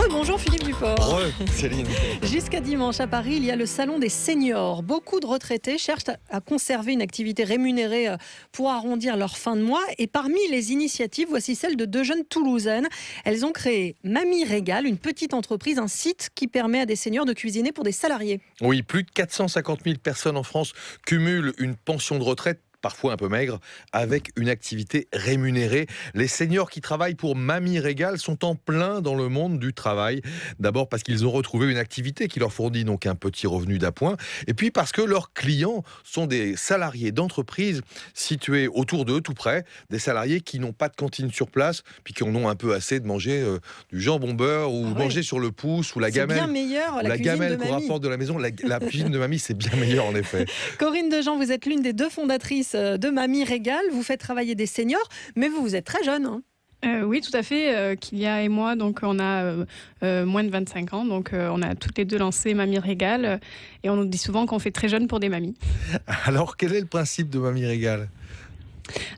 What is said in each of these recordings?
Bonjour Philippe Duport. Céline. Jusqu'à dimanche à Paris, il y a le salon des seniors. Beaucoup de retraités cherchent à conserver une activité rémunérée pour arrondir leur fin de mois. Et parmi les initiatives, voici celle de deux jeunes Toulousaines. Elles ont créé Mamie Régale, une petite entreprise, un site qui permet à des seniors de cuisiner pour des salariés. Oui, plus de 450 000 personnes en France cumulent une pension de retraite parfois un peu maigre, avec une activité rémunérée. Les seniors qui travaillent pour Mamie Régale sont en plein dans le monde du travail. D'abord parce qu'ils ont retrouvé une activité qui leur fournit donc un petit revenu d'appoint, et puis parce que leurs clients sont des salariés d'entreprises situés autour d'eux, tout près, des salariés qui n'ont pas de cantine sur place, puis qui en ont un peu assez de manger du jambon beurre ou manger sur le pouce ou la gamelle. C'est bien meilleur, la cuisine gamelle de qu'on Mamie. Rapporte de la maison. La cuisine de Mamie, c'est bien meilleur en effet. Corinne Dejean, vous êtes l'une des deux fondatrices de Mamie Régale. Vous faites travailler des seniors, mais vous êtes très jeune. Oui, tout à fait. Kylia et moi, donc, on a moins de 25 ans. Donc, on a toutes les deux lancé Mamie Régale. Et on nous dit souvent qu'on fait très jeune pour des mamies. Alors, quel est le principe de Mamie Régale ?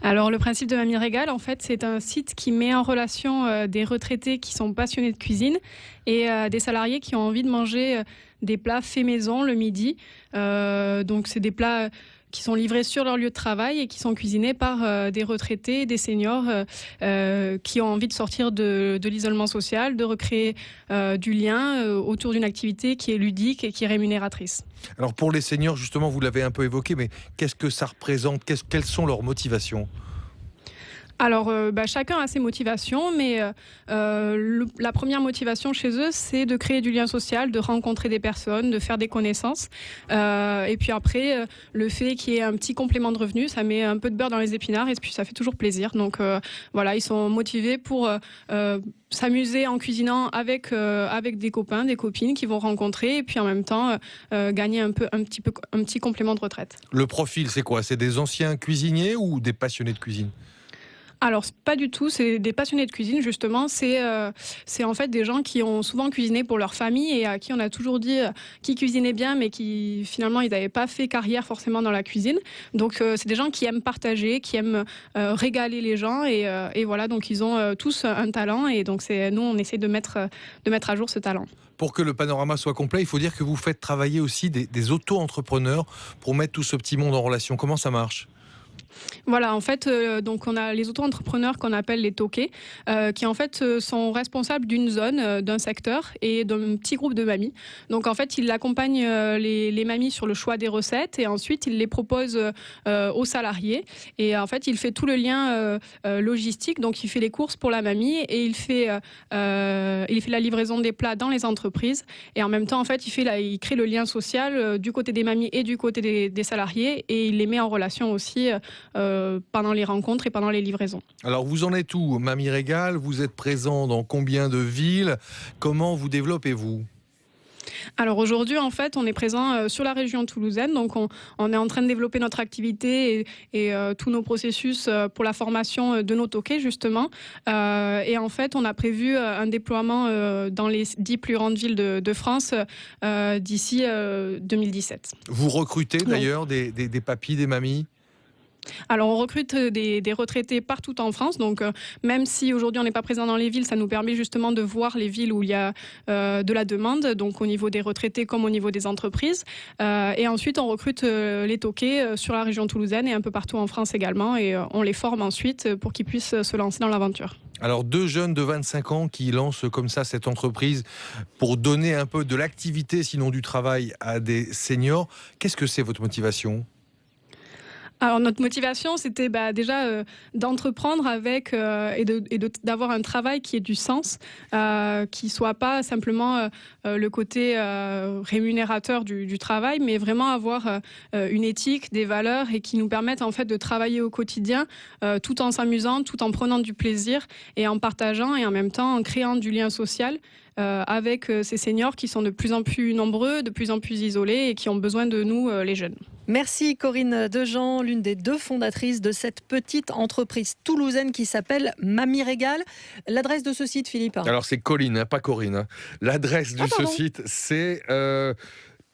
Alors, le principe de Mamie Régale, en fait, c'est un site qui met en relation des retraités qui sont passionnés de cuisine et des salariés qui ont envie de manger des plats faits maison le midi. Donc, c'est des plats qui sont livrés sur leur lieu de travail et qui sont cuisinés par des retraités, des seniors qui ont envie de sortir de l'isolement social, de recréer du lien autour d'une activité qui est ludique et qui est rémunératrice. Alors pour les seniors, justement, vous l'avez un peu évoqué, mais qu'est-ce que ça représente ? Quelles sont leurs motivations ? Alors, chacun a ses motivations, mais la première motivation chez eux, c'est de créer du lien social, de rencontrer des personnes, de faire des connaissances. Et puis après, le fait qu'il y ait un petit complément de revenu, ça met un peu de beurre dans les épinards et puis ça fait toujours plaisir. Donc voilà, ils sont motivés pour s'amuser en cuisinant avec des copains, des copines qu'ils vont rencontrer et puis en même temps gagner un petit complément de retraite. Le profil, c'est quoi ? C'est des anciens cuisiniers ou des passionnés de cuisine ? Alors, pas du tout, c'est des passionnés de cuisine, justement. C'est en fait des gens qui ont souvent cuisiné pour leur famille et à qui on a toujours dit qu'ils cuisinaient bien, mais qui, finalement, ils n'avaient pas fait carrière forcément dans la cuisine. Donc, c'est des gens qui aiment partager, qui aiment régaler les gens. Et voilà, donc ils ont tous un talent. Et donc, nous, on essaie de mettre à jour ce talent. Pour que le panorama soit complet, il faut dire que vous faites travailler aussi des auto-entrepreneurs pour mettre tout ce petit monde en relation. Comment ça marche ? Voilà, en fait, donc on a les auto-entrepreneurs qu'on appelle les toqués, qui en fait sont responsables d'une zone, d'un secteur et d'un petit groupe de mamies. Donc en fait, ils accompagnent les mamies sur le choix des recettes et ensuite ils les proposent aux salariés. Et en fait, il fait tout le lien logistique. Donc il fait les courses pour la mamie et il fait la livraison des plats dans les entreprises. Et en même temps, en fait, il crée le lien social du côté des mamies et du côté des salariés et il les met en relation aussi pendant les rencontres et pendant les livraisons. Alors vous en êtes où, Mamie Régale ? Vous êtes présent dans combien de villes ? Comment vous développez-vous ? Alors aujourd'hui, en fait, on est présent sur la région toulousaine. Donc on est en train de développer notre activité et tous nos processus pour la formation de nos toqués, justement. Et en fait, on a prévu un déploiement dans les 10 plus grandes villes de France d'ici 2017. Vous recrutez d'ailleurs des papis, des mamies ? Alors, on recrute des retraités partout en France. Donc, même si aujourd'hui on n'est pas présent dans les villes, ça nous permet justement de voir les villes où il y a de la demande, donc au niveau des retraités comme au niveau des entreprises. Et ensuite, on recrute les toqués sur la région toulousaine et un peu partout en France également. Et on les forme ensuite pour qu'ils puissent se lancer dans l'aventure. Alors, deux jeunes de 25 ans qui lancent comme ça cette entreprise pour donner un peu de l'activité, sinon du travail, à des seniors. Qu'est-ce que c'est votre motivation ? Alors notre motivation, c'était déjà d'entreprendre avec et d'avoir un travail qui ait du sens, qui soit pas simplement le côté rémunérateur du travail, mais vraiment avoir une éthique, des valeurs et qui nous permettent en fait de travailler au quotidien tout en s'amusant, tout en prenant du plaisir et en partageant et en même temps en créant du lien social. Avec ces seniors qui sont de plus en plus nombreux, de plus en plus isolés et qui ont besoin de nous, les jeunes. Merci Corinne Dejean, l'une des deux fondatrices de cette petite entreprise toulousaine qui s'appelle Mamie Régale. L'adresse de ce site, Philippe ? Alors c'est Colline, pas Corinne. L'adresse de ce site, c'est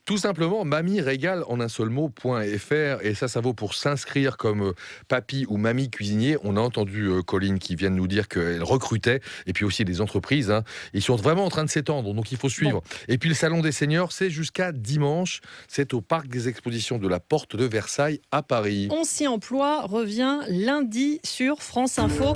Tout simplement, mamie régale en un seul mot.fr, et ça vaut pour s'inscrire comme papy ou mamie cuisinier. On a entendu Colline qui vient de nous dire qu'elle recrutait, et puis aussi des entreprises. Ils sont vraiment en train de s'étendre, donc il faut suivre. Bon. Et puis le salon des seniors, c'est jusqu'à dimanche. C'est au parc des expositions de la Porte de Versailles à Paris. On s'y emploie revient lundi sur France Info.